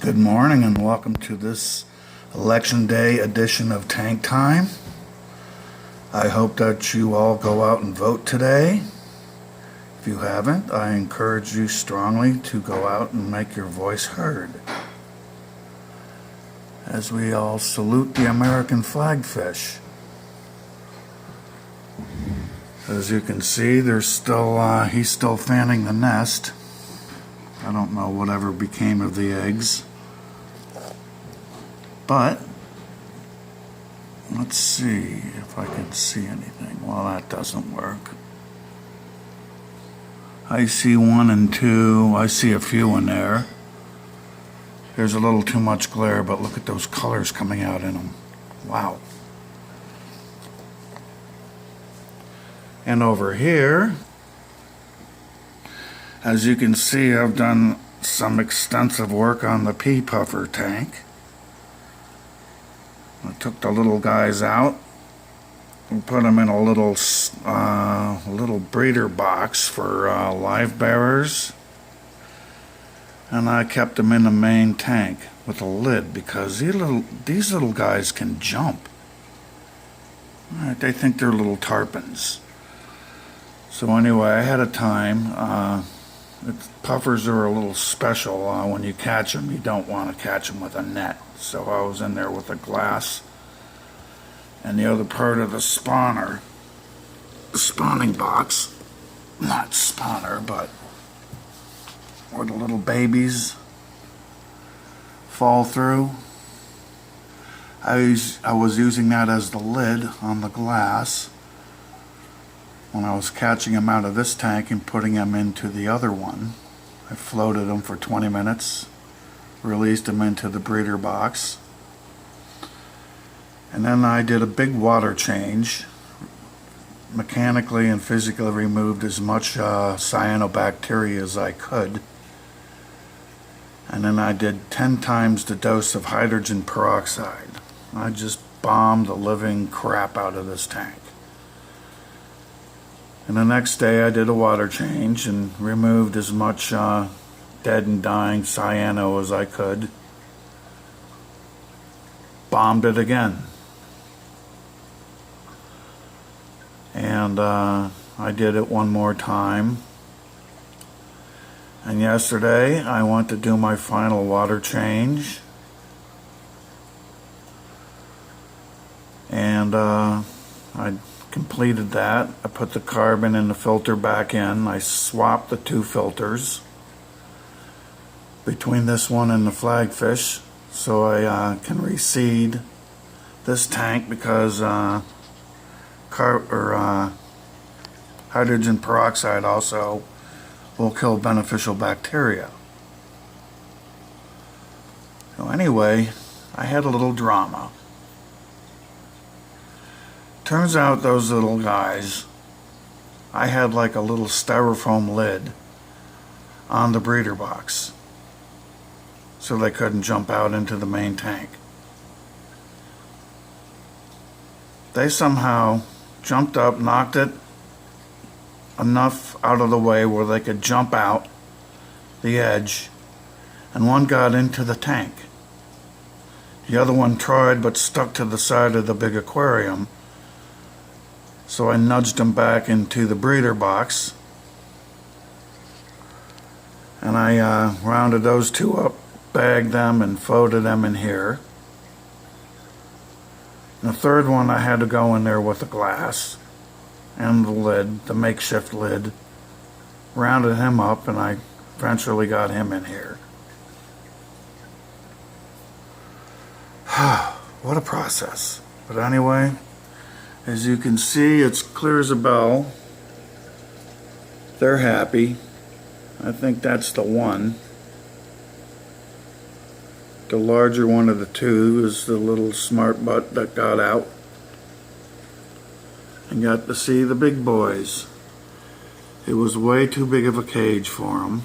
Good morning and welcome to this Election Day edition of Tank Time. I hope that you all go out and vote today. If you haven't, I encourage you strongly to go out and make your voice heard. As we all salute the American flagfish. As you can see, he's still fanning the nest. I don't know whatever became of the eggs. But, let's see if I can see anything. Well, that doesn't work. I see 1 and 2. I see a few in there. There's a little too much glare, but look at those colors coming out in them. Wow. And over here, as you can see, I've done some extensive work on the pea puffer tank. I took the little guys out and put them in a little breeder box for live bearers, and I kept them in the main tank with a lid because these little guys can jump. They think they're little tarpons. So anyway, ahead of time, puffers are a little special. When you catch them, you don't want to catch them with a net. So I was in there with a glass and the other part of the spawner, the spawning box, not spawner, but where the little babies fall through. I was using that as the lid on the glass when I was catching them out of this tank and putting them into the other one. I floated them for 20 minutes, released them into the breeder box, and then I did a big water change. Mechanically and physically removed as much cyanobacteria as I could, and then I did 10 times the dose of hydrogen peroxide. I just bombed the living crap out of this tank. And the next day I did a water change and removed as much dead and dying cyano as I could. Bombed it again. And I did it one more time. And yesterday I went to do my final water change. And I completed that. I put the carbon and the filter back in. I swapped the 2 filters between this one and the flagfish so I can reseed this tank because hydrogen peroxide also will kill beneficial bacteria. So anyway, I had a little drama. Turns out those little guys, I had like a little styrofoam lid on the breeder box so they couldn't jump out into the main tank. They somehow jumped up, knocked it enough out of the way where they could jump out the edge, and one got into the tank. The other one tried but stuck to the side of the big aquarium. So I nudged them back into the breeder box, and I rounded those 2 up, bagged them, and folded them in here. And the third one I had to go in there with the glass and the lid, the makeshift lid, rounded him up, and I eventually got him in here. What a process. But anyway, as you can see, it's clear as a bell. They're happy. I think that's the one. The larger one of the 2 is the little smart butt that got out and got to see the big boys. It was way too big of a cage for him,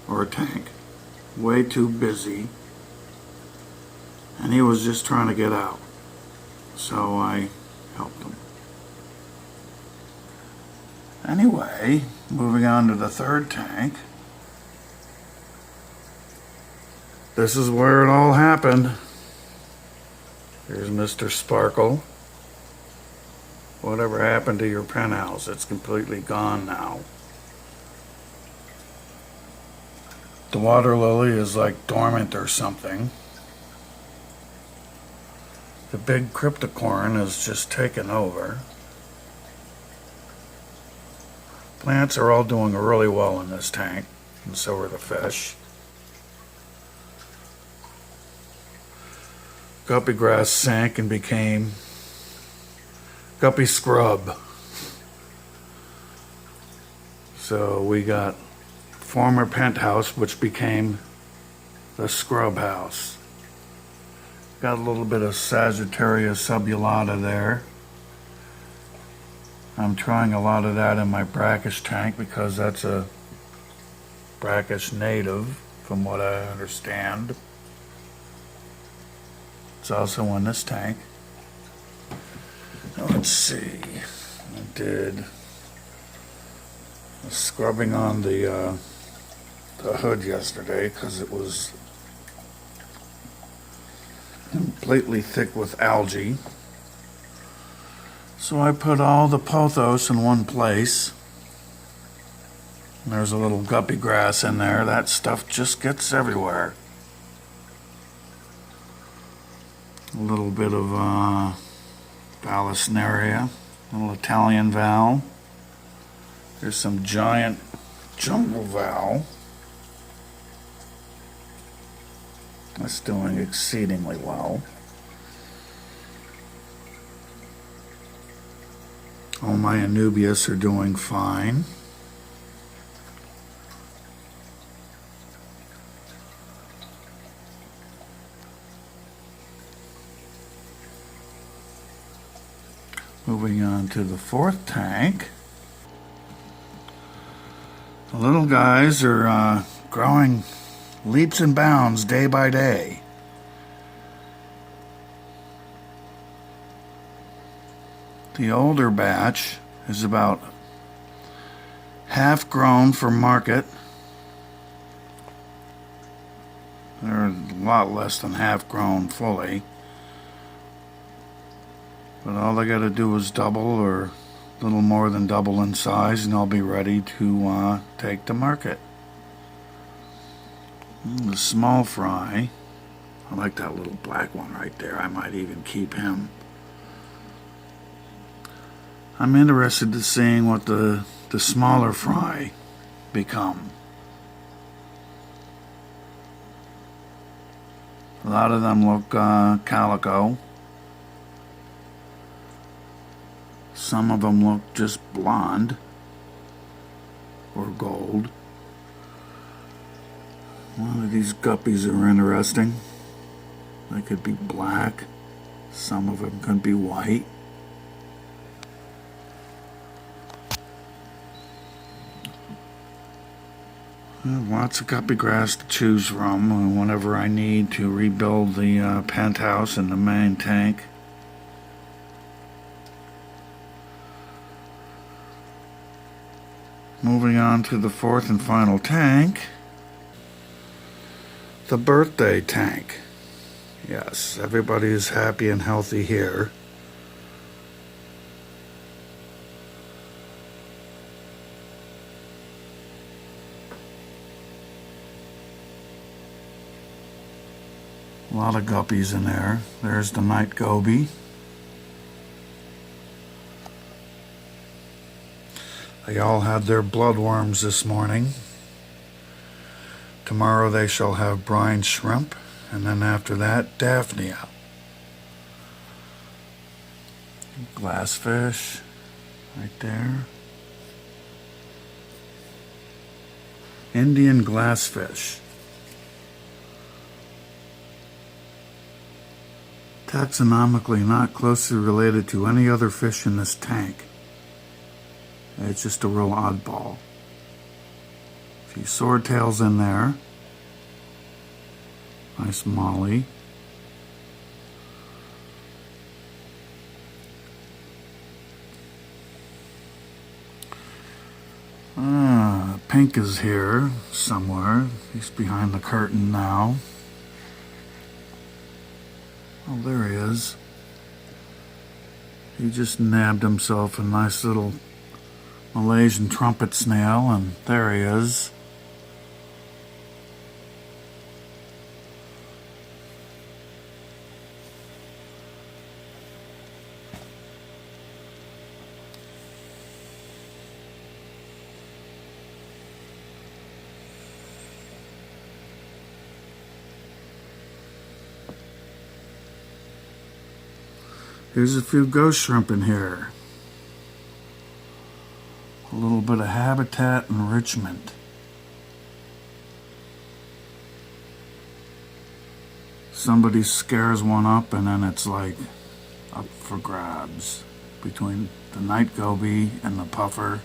or a tank. Way too busy. And he was just trying to get out. So I helped him. Anyway, moving on to the third tank. This is where it all happened. Here's Mr. Sparkle. Whatever happened to your penthouse? It's completely gone now. The water lily is like dormant or something. The big cryptocorn has just taken over. Plants are all doing really well in this tank, and so are the fish. Guppy grass sank and became guppy scrub. So we got former penthouse, which became the scrub house. Got a little bit of Sagittarius subulata there. I'm trying a lot of that in my brackish tank because that's a brackish native, from what I understand. It's also in this tank. Let's see. I did scrubbing on the hood yesterday because it was completely thick with algae. So I put all the pothos in one place. There's a little guppy grass in there. That stuff just gets everywhere. A little bit of Vallisneria, little Italian val. There's some giant jungle val. That's doing exceedingly well. All my Anubias are doing fine. Moving on to the fourth tank. The little guys are growing leaps and bounds day by day. The older batch is about half grown for market. They're a lot less than half grown fully. But all they got to do is double or a little more than double in size, and I'll be ready to take to market. The small fry, I like that little black one right there. I might even keep him. I'm interested to seeing what the smaller fry become. A lot of them look calico. Some of them look just blonde or gold. One of these guppies are interesting. They could be black. Some of them could be white. Lots of guppy grass to choose from whenever I need to rebuild the penthouse and the main tank. Moving on to the fourth and final tank, the birthday tank. Yes, everybody is happy and healthy here. A lot of guppies in there. There's the night goby. They all had their bloodworms this morning. Tomorrow they shall have brine shrimp, and then after that, Daphnia. Glassfish, right there. Indian glassfish. Taxonomically not closely related to any other fish in this tank. It's just a real oddball. A few swordtails in there. Nice molly. Pink is here somewhere. He's behind the curtain now. Oh, there he is. He just nabbed himself a nice little Malaysian trumpet snail, and there he is. Here's a few ghost shrimp in here. A little bit of habitat enrichment. Somebody scares one up and then it's like up for grabs. Between the night goby and the puffer,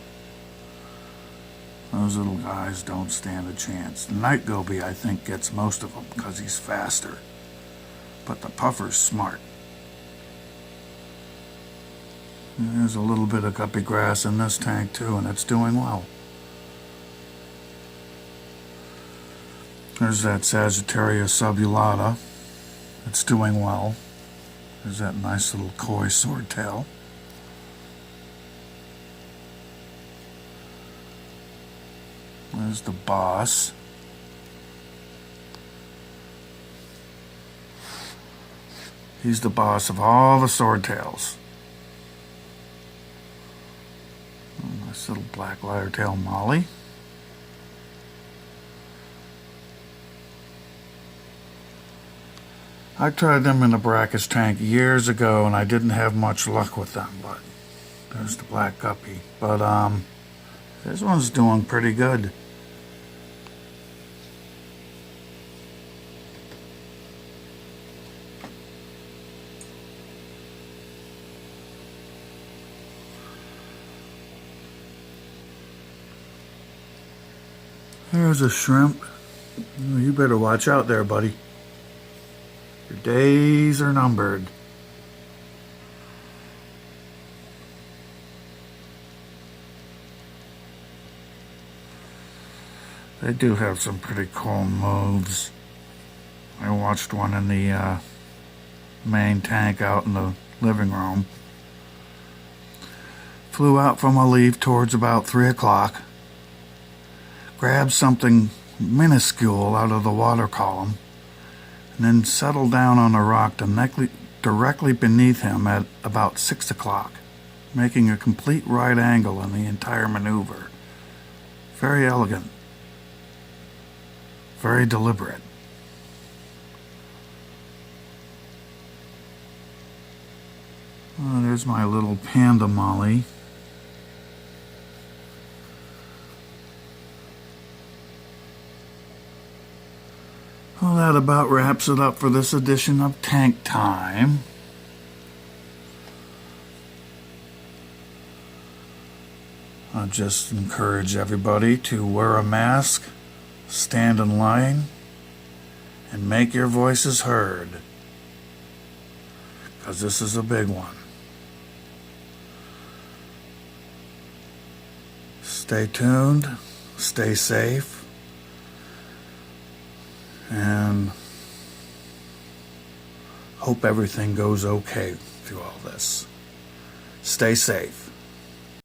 those little guys don't stand a chance. The night goby, I think, gets most of them because he's faster. But the puffer's smart. There's a little bit of guppy grass in this tank too, and it's doing well. There's that Sagittarius subulata. It's doing well. There's that nice little koi swordtail. There's the boss. He's the boss of all the swordtails. Nice little black lyre-tail molly. I tried them in the brackish tank years ago and I didn't have much luck with them, but there's the black guppy. But this one's doing pretty good. There's a shrimp. You better watch out there, buddy. Your days are numbered. They do have some pretty cool moves. I watched one in the main tank out in the living room. Flew out from a leaf towards about 3 o'clock. Grabbed something minuscule out of the water column, and then settled down on a rock directly beneath him at about 6 o'clock, making a complete right angle in the entire maneuver. Very elegant. Very deliberate. Oh, there's my little panda molly. Well, that about wraps it up for this edition of Tank Time. I just encourage everybody to wear a mask, stand in line, and make your voices heard, because this is a big one. Stay tuned, stay safe, and hope everything goes okay through all this. Stay safe.